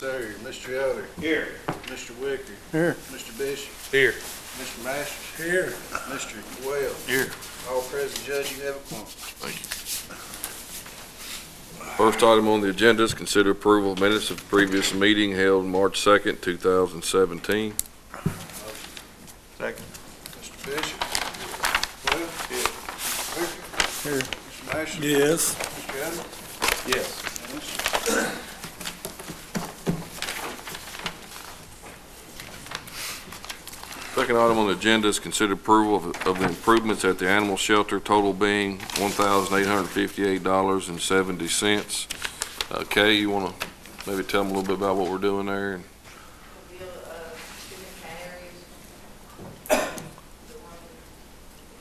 Sir, Mr. Elder. Here. Mr. Wicker. Here. Mr. Bishop. Here. Mr. Masters. Here. Mr. Wells. Here. All present, Judge, you have a quorum. Thank you. First item on the agenda is consider approval of minutes of the previous meeting held March 2nd, 2017. Second. Mr. Bishop. Wells. Here. Wicker. Here. Mr. Masters. Yes. Mr. Elder. Yes. Second item on the agenda is consider approval of the improvements at the animal shelter, total being $1,858.70. Kay, you want to maybe tell them a little bit about what we're doing there? Chicken canaries, the one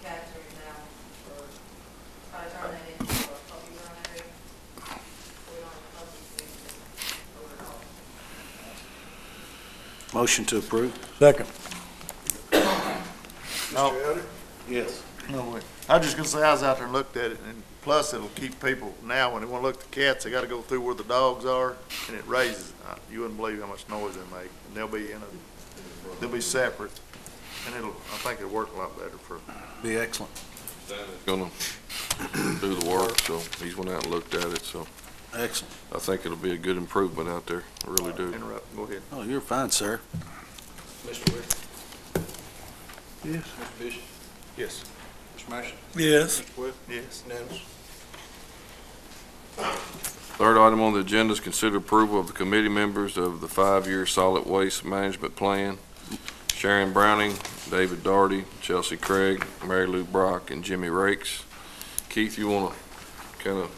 the cats are in now, or try to turn that into a puppy run area. We don't have puppies, we can overall. Motion to approve. Second. Mr. Elder. Yes. No way. I was just gonna say, I was out there and looked at it, and plus it'll keep people, now when they wanna look at the cats, they gotta go through where the dogs are, and it raises, you wouldn't believe how much noise they make. And they'll be separate, and I think it'll work a lot better for them. Be excellent. Going to do the work, so he's went out and looked at it, so Excellent. I think it'll be a good improvement out there. I really do. Interrupt, go ahead. Oh, you're fine, sir. Mr. Wicker. Yes. Mr. Bishop. Yes. Mr. Masters. Yes. Mr. Wells. Yes. Unanimous. Third item on the agenda is consider approval of the committee members of the 5-year solid waste management plan. Sharon Browning, David Daugherty, Chelsea Craig, Mary Lou Brock, and Jimmy Rakes. Keith, you want to kind of?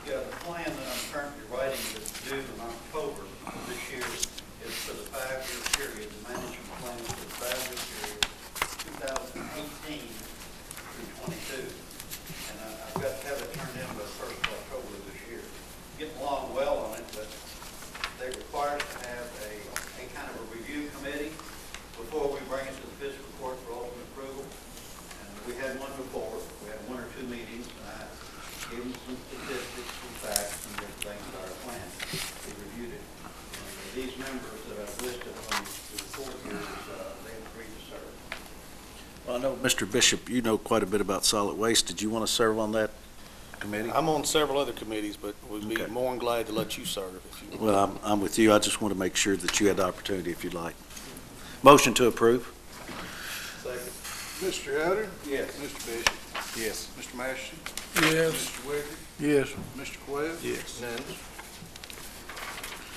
Yeah, the plan that I'm currently writing that's due in October of this year is for the 5-year period, the management plan for the 5-year period, 2018 through 22. And I've got to have it turned in by the 1st of October of this year. Getting along well on it, but they require us to have a kind of a review committee before we bring it to the fiscal court for ultimate approval. And we had one before. We had 1 or 2 meetings, and I gave them some statistics, some facts, and different things about our plan. They reviewed it. And these members that I've listed on the report here, they agreed to serve. Well, I know, Mr. Bishop, you know quite a bit about solid waste. Did you want to serve on that committee? I'm on several other committees, but we'd be Okay. more than glad to let you serve if you. Well, I'm with you. I just want to make sure that you had the opportunity if you'd like. Motion to approve. Second. Mr. Elder. Yes. Mr. Bishop. Yes. Mr. Masters. Yes. Mr. Wicker. Yes. Mr. Wells. Yes. Unanimous.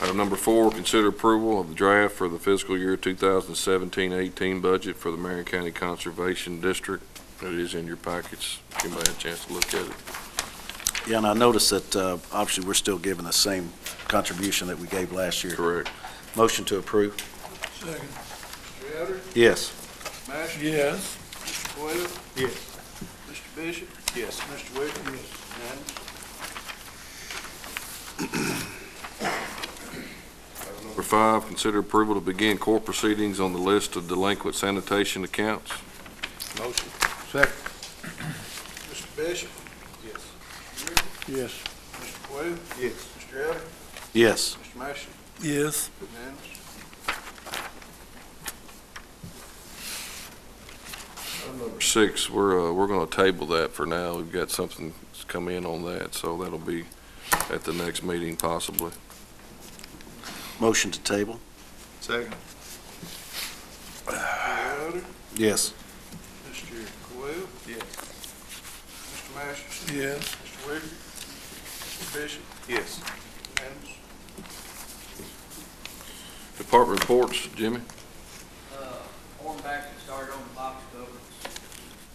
Item number 4, consider approval of the draft for the fiscal year 2017-18 budget for the Marion County Conservation District. It is in your packets. You may have a chance to look at it. Yeah, and I noticed that obviously we're still giving the same contribution that we gave last year. Correct. Motion to approve. Second. Mr. Elder. Yes. Mr. Masters. Yes. Mr. Wells. Yes. Mr. Bishop. Yes. Mr. Wicker. Yes. Unanimous. Number 5, consider approval to begin court proceedings on the list of delinquent sanitation accounts. Motion. Second. Mr. Bishop. Yes. Mr. Wicker. Yes. Mr. Wells. Yes. Mr. Elder. Yes. Mr. Masters. Yes. Unanimous. Item number 6, we're going to table that for now. We've got something that's come in on that, so that'll be at the next meeting possibly. Motion to table. Second. Mr. Elder. Yes. Mr. Wells. Yes. Mr. Masters. Yes. Mr. Wicker. Mr. Bishop. Yes. Unanimous. Department reports, Jimmy? Horn back and started on the box covers.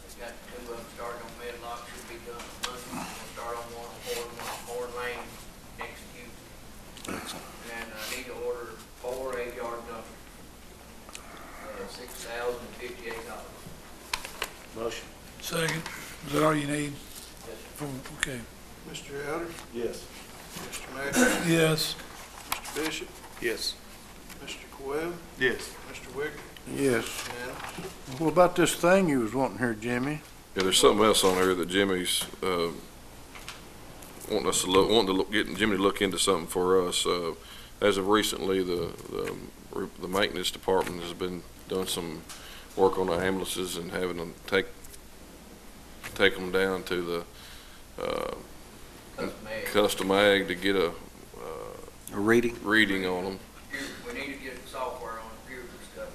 They've got 2 of them started on Medlock, should be done Monday. We'll start on one on Horn Lane next Tuesday. Excellent. And I need to order 4 8-yard dumpers. $6,058. Motion. Second. Is that all you need? Yes, Okay. Mr. Elder. Yes. Mr. Masters. Yes. Mr. Bishop. Yes. Mr. Coyle. Yes. Mr. Wicker. Yes. Unanimous. What about this thing you was wanting here, Jimmy? Yeah, there's something else on there that Jimmy's wanting to get Jimmy to look into something for us. as of recently, the maintenance department has been doing some work on the ambulances and having them take them down to the custom ag to get a reading on them. We need to get software on computers and stuff.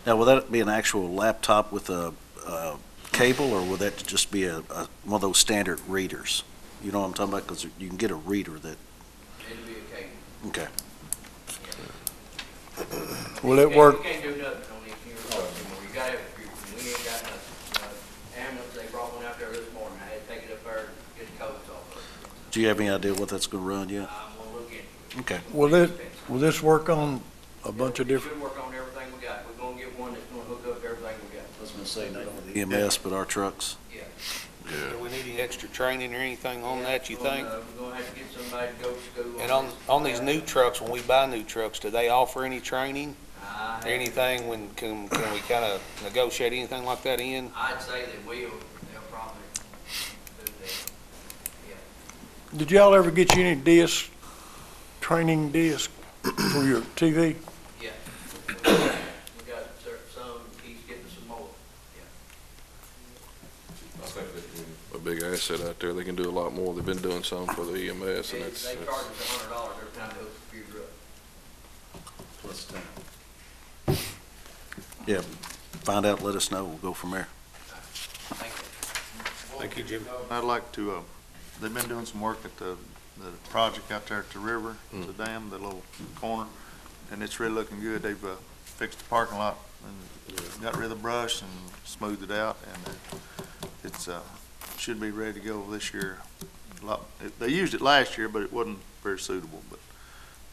Now, will that be an actual laptop with a cable, or will that just be one of those standard readers? You know what I'm talking about? Because you can get a reader that, It'll be a cable. okay. Will it work? You can't do nothing on these newer trucks anymore. You gotta have a computer. We ain't got nothing. Ambulance, they brought one out there this morning. I had to take it up there and get the codes off of it. Do you have any idea what that's going to run yet? I'm gonna look into it. Okay. Will this work on a bunch of It different? should work on everything we got. We're gonna get one that's gonna hook up to everything we got. I was going to say, not only EMS, but our trucks. Yeah. Do we need any extra training or anything on that, you think? We're gonna have to get somebody to go to school. And this. on these new trucks, when we buy new trucks, do they offer any training? I Or anything, can we kind of negotiate anything like that in? I'd say they will. They'll probably do that. Yeah. Did y'all ever get you any training disc for your TV? Yeah. We got some, he's getting some more. I think a big asset out there. They can do a lot more. They've been doing some for the EMS, They and it's charge us $100 every time they hook the computer up. Plus 10. Yeah, find out, let us know, we'll go from there. Thank you. Thank you, Jim. I'd like to, they've been doing some work at the project out there at the river, the dam, the little corner, and it's really looking good. They've fixed the parking lot and got rid of the brush and smoothed it out, and it's should be ready to go this year. They used it last year, but it wasn't very suitable, but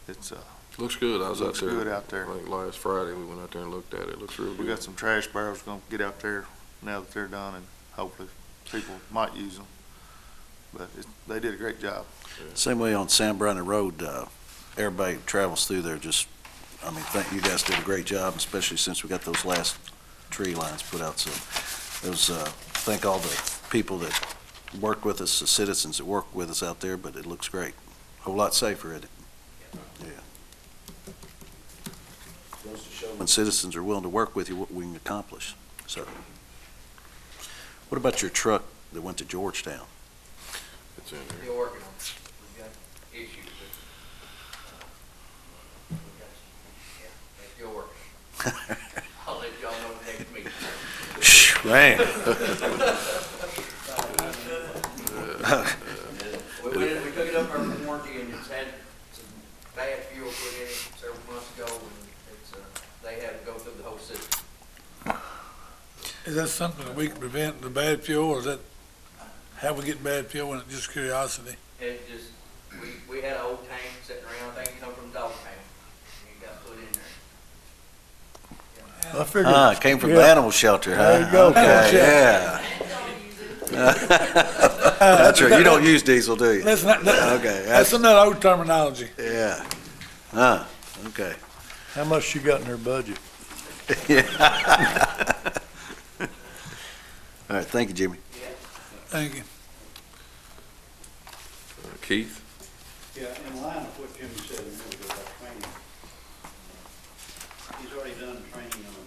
it's looks good. I was out looks there. good out there. I think last Friday we went out there and looked at it. It looks real We good. got some trash barrels gonna get out there now that they're done, and hopefully people might use them. But they did a great job. Same way on San Brandon Road, everybody travels through there, thank you guys did a great job, especially since we got those last tree lines put out, so it was, thank all the people that worked with us, the citizens that worked with us out there, but it looks great. A whole lot safer, isn't it? Yeah. Goes to show when citizens are willing to work with you, what we can accomplish, so. What about your truck that went to Georgetown? It's in there. Still working on it. We've got issues with, we've got, yeah, they still working. I'll let y'all know the next meeting. Man. We took it up for warranty and it's had some bad fuel put in it several months ago and it's, they had to go through the whole system. Is that something that we can prevent, the bad fuel, or is that how we get bad fuel, and it's just curiosity? It just, we had an old tank sitting around, I think it come from the dog pound, and it got put in there. I figured. It came from the Yeah. animal shelter, huh? There you go, Okay, animal shelter. yeah. That's right, you don't use diesel, do you? That's not, Okay, that's some of that old terminology. yeah. Okay. How much you got in their budget? All right, thank you, Jimmy. Thank you. Keith? Yeah, in line with what Jimmy said a minute ago about training. He's already done training on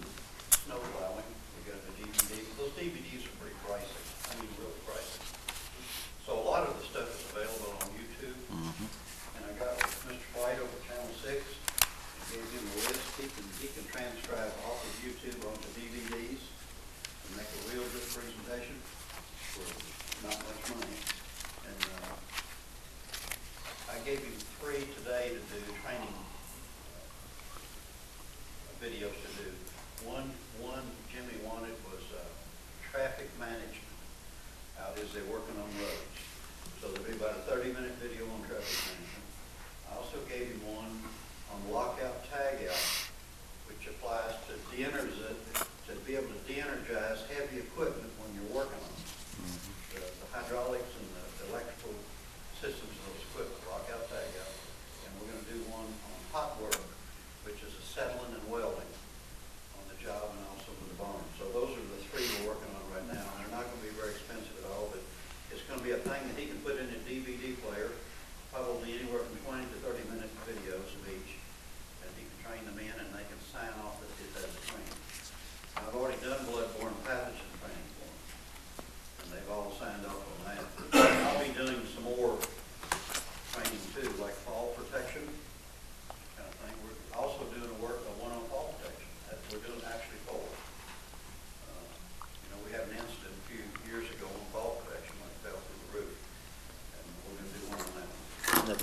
snow plowing. We got the DVDs. Those DVDs are pretty pricey. I mean, real pricey. So a lot of the stuff is available on YouTube. And I got with Mr. White over Channel 6. Gave him a list. He can transcribe off of YouTube onto DVDs and make a real good presentation for not much money. And I gave him 3 today to do training videos to do. One Jimmy wanted was traffic management out as they're working on roads. So there'll be about a 30-minute video on traffic management. I also gave him one on lockout tagout, which applies to to be able to de-energize heavy equipment when you're working on them. The hydraulics and the electrical systems of those equipment, lockout tagout.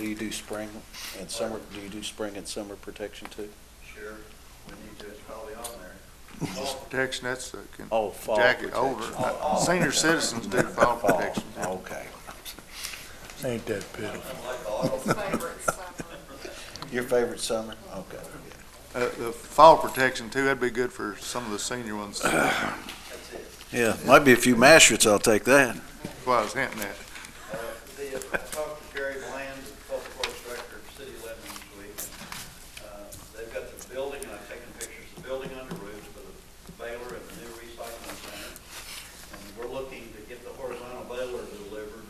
Do you do spring and summer, do you do spring and summer protection too? Sure, we need to, it's probably on there. Fall protection, that's the Oh, fall jacket protection. over. Senior citizens do fall protection. Okay. Ain't that pitiful? Your favorite summer? Okay. The fall protection too, that'd be good for some of the senior ones. That's Yeah, might be a few Masterits, I'll take that. what I was hinting at. I talked to Gary Bland, the public works director of City of Lebanon this week. They've got the building, and I've taken pictures, the building under roof for the baler and the new recycling center. And we're looking to get the horizontal baler delivered,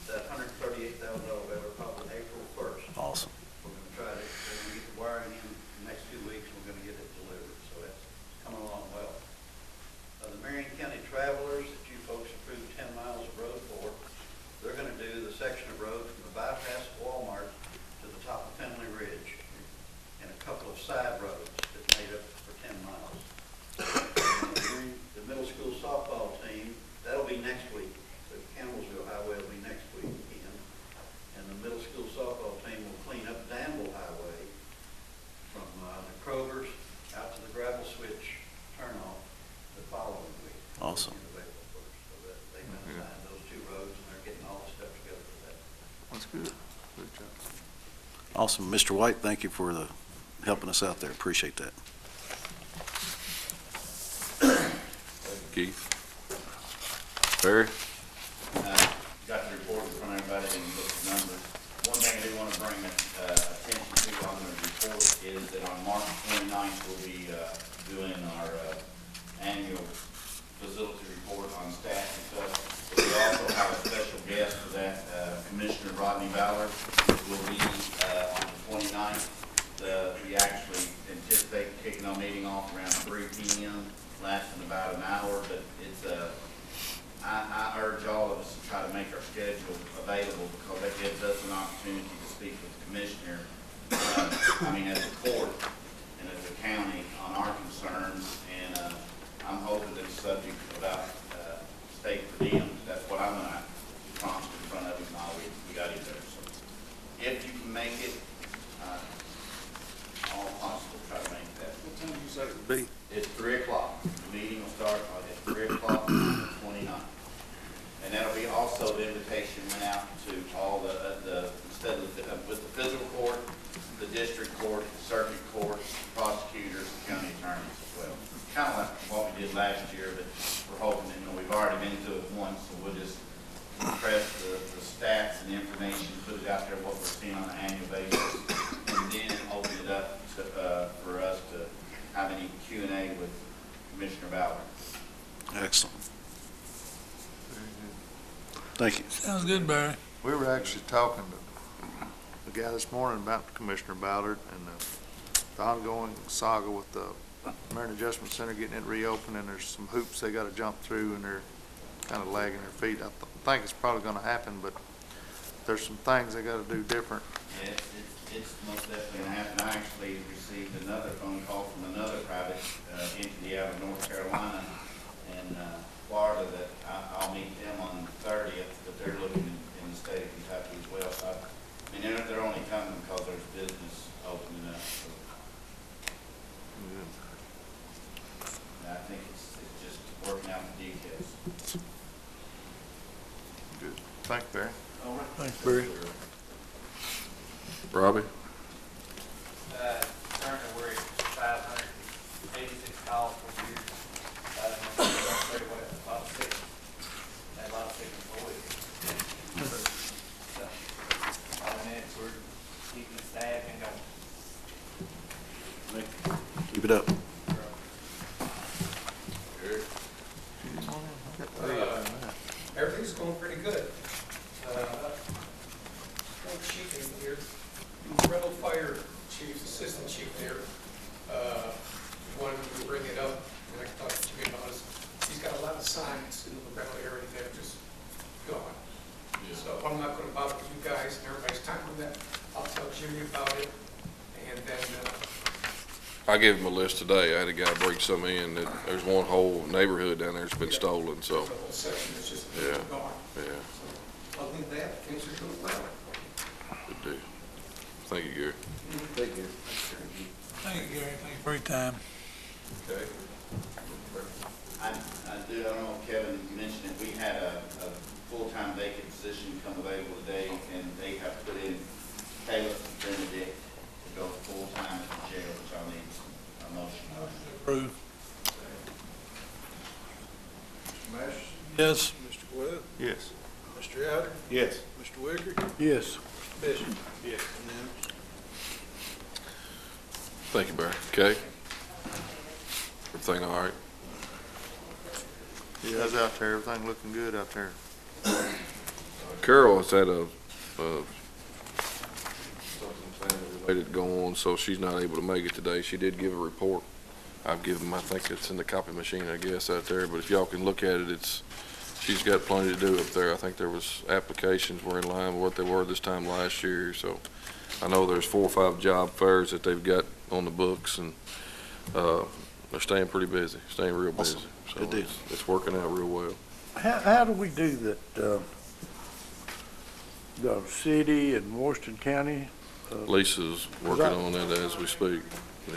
that $138,000 baler, probably April 1st. Awesome. We're gonna try to, we're gonna get the wiring in the next 2 weeks, we're gonna get it delivered, so that's coming along well. The Marion County Travelers that you folks approved 10 miles of road for, they're gonna do the section of road from the bypass of Walmart to the top of Penley Ridge, and a couple of side roads that made up for 10 miles. The middle school softball team, that'll be next week, the Campbellsville Highway will be next week again, and the middle school softball team will clean up Danville Highway from the Kroger's out to the gravel switch turnoff the following week. Awesome. End of April 1st, so that they've been assigned those 2 roads, and they're getting all the stuff together for that. That's good. Good job. Awesome. Mr. White, thank you for helping us out there. Appreciate that. Keith? Barry? Got the report in front of everybody and look at the numbers. One thing I do want to bring attention to on the report is that on March 29th, we'll be doing our annual facility report on staff and stuff. But we also have a special guest for that, Commissioner Rodney Ballard will be on the 29th. We actually anticipate kicking our meeting off around 3 p.m., lasting about an hour, but it's I urge all of us to try to make our schedule available because that gives us an opportunity to speak with the commissioner, as a court and as a county on our concerns. And I'm hoping that the subject about state per diem, that's what I'm going to prompt in front of him while we got him there. So if you can make it, all possible, try to make that. What time did you say it would be? It's 3 o'clock. The meeting will start at 3 o'clock on the 29th. And that'll be also, the invitation went out to all instead of with the physical court, the district court, circuit court, prosecutors, and county attorneys as well. Kind of like what we did last year, but we're hoping that, we've already been to it once, so we'll just press the stats and the information, put it out there, what we're seeing on an annual basis, and then open it up to, for us to have any Q&A with Commissioner Ballard. Excellent. Thank you. Sounds good, Barry. We were actually talking to the guy this morning about Commissioner Ballard and the ongoing saga with the Marion Adjustment Center getting it reopened, and there's some hoops they got to jump through, and they're kind of lagging their feet. I think it's probably going to happen, but there's some things they got to do different. Yeah, it's most definitely going to happen. I actually received another phone call from another private entity out of North Carolina and Florida that I'll meet them on the 30th, but they're looking in the state of Kentucky as well. So they're only coming because there's business opening up. So, I think it's just working out the details. Good. Thank you, Barry. All right. Thanks, Barry. Robbie? Currently, we're at 586 calls per year. Very well, a lot of sick, and a lot of sick employees. So, other than that, we're keeping the staff and going. Keep it up. Everything's going pretty good. No chief in here, Rebel Fire Chief, Assistant Chief there, wanted to bring it up, and I can talk to Jimmy about it. He's got a lot of signs in the Rebel area that are just gone. So I'm not going to bother you guys and everybody's time on that. I'll tell Jimmy about it, and then I gave him a list today. I had a guy bring some in. There's one whole neighborhood down there that's been stolen, so, the whole section is just Yeah. gone. yeah, So other than that, things are doing well. good deal. Thank you, Gary. Thank you. Thank you, Gary. Thank you for your time. Okay. I don't know if Kevin mentioned it, we had a full-time vacant position come available today, and they have put in Caleb Benedict to go full-time at the jail, which I'll need a motion on. Approved. Mr. Mash, Yes. Mr. Webb, Yes. Mr. Elder, Yes. Mr. Wicker, Yes. Mr. Bishop. Yes. Unanimous. Thank you, Barry. Okay. Everything all right? Yeah, how's out there? Everything looking good out there? Carol has had something family-related go on, so she's not able to make it today. She did give a report. I've given, I think it's in the copy machine, I guess, out there, but if y'all can look at it, she's got plenty to do up there. I think there was applications were in line with what they were this time last year, so I know there's 4 or 5 job fairs that they've got on the books, and they're staying pretty busy, staying real busy. Awesome. So Good deal. it's working out real well. How do we do that, the city and Washington County? Lisa's working on that as we speak, yeah.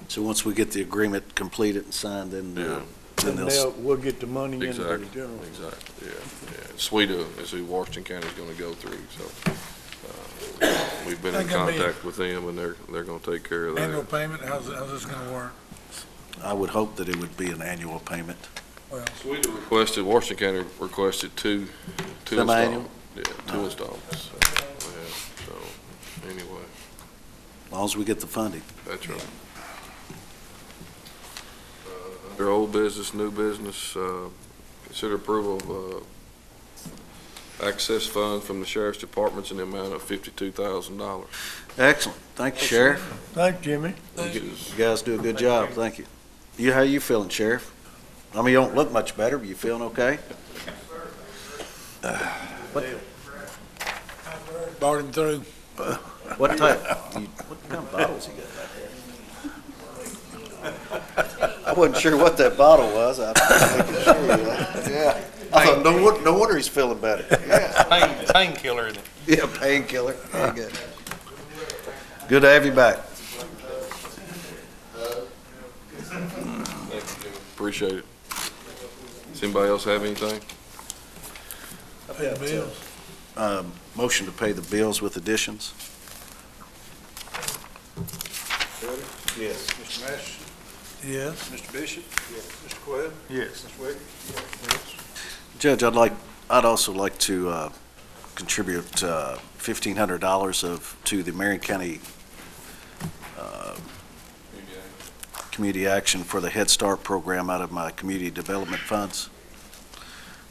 So once we get the agreement completed and signed, then, Yeah. then And they'll, we'll get the money into the Exactly, general. exactly, yeah. Sweden is who Washington County's gonna go through, so, we've been in That gonna be- contact with them, and they're gonna take care of Annual that. payment, how's this gonna work? I would hope that it would be an annual payment. Well, Sweden requested, Washington County requested two Semi-annual? installments. Yeah, 2 installments, yeah, so, anyway, As long as we get the funding. that's right. Under old business, new business, consider approval of, access funds from the sheriff's departments in the amount of $52,000. Excellent. Thank you, Sheriff. Thank you, Jimmy. You guys do a good job. Thank you. How you feeling, Sheriff? I mean, you don't look much better, but you feeling okay? brought him through. What type, what kind of bottles you got back there? I wasn't sure what that bottle was. I was making sure. Yeah. I thought, no wonder he's feeling better. Yeah. Painkiller in it. Yeah, painkiller. Very good. Good to have you back. Appreciate it. Does anybody else have anything? Pay the bills. Motion to pay the bills with additions. Yes. Mr. Mash, Yes. Mr. Bishop. Yes. Mr. Webb, Yes. Mr. Wicker. Yes. Judge, I'd also like to contribute $1,500 to the Marion County Community Action for the Head Start program out of my community development funds.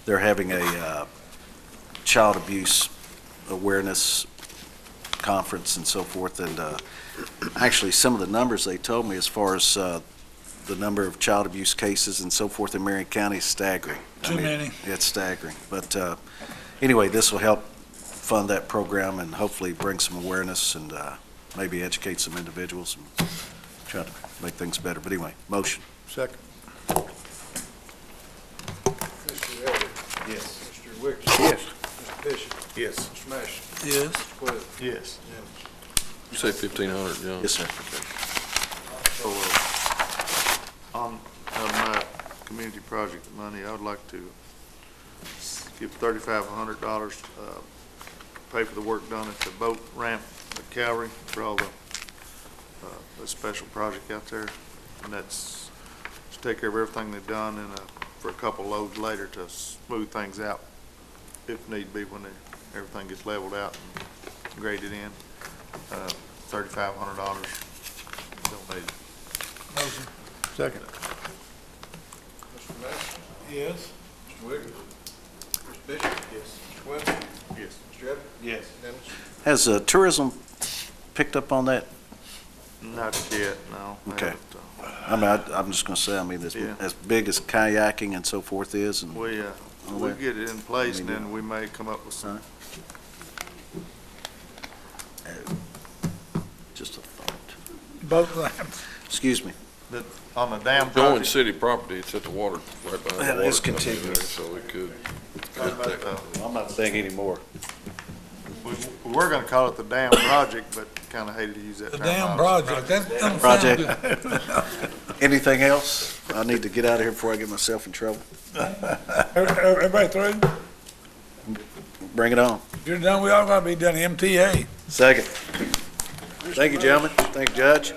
They're having a child abuse awareness conference and so forth, and actually some of the numbers they told me as far as the number of child abuse cases and so forth in Marion County is staggering. Too many. It's staggering. But anyway, this will help fund that program and hopefully bring some awareness and maybe educate some individuals and try to make things better. But anyway, motion. Second. Mr. Elder. Yes. Mr. Wicker. Yes. Mr. Bishop. Yes. Mr. Mash. Yes. Mr. Webb. Yes. Unanimous. You say 1,500, John? Yes, sir. So, on my community project money, I would like to give $3,500, pay for the work done at the boat ramp at Calvary for all the special project out there. And that's to take care of everything they've done and for a couple loads later to smooth things out if need be when everything gets leveled out and graded in. $3,500 donated. Motion. Second. Mr. Mash, Yes. Mr. Wicker. Mr. Bishop. Yes. Mr. Webb. Yes. Mr. Elder. Yes. Unanimous. Has tourism picked up on that? Not yet, no. Okay. Haven't, I mean, I'm just going to say, I mean, Yeah. as big as kayaking and so forth is, and We get it in place and then we may come up with some. just a thought. Both lines. Excuse me. On the dam Joint project. city property, it's at the water, right behind the That water. is company there, contiguous. So we could, About, I'm not saying anymore. We were gonna call it the dam project, but kinda hated to use that The term. damn project, that doesn't sound Project. good. Anything else? I need to get out of here before I get myself in trouble. Everybody through? Bring it on. If you're done, we all gotta be done, MTA. Second. Thank you, gentlemen. Thank you, Judge.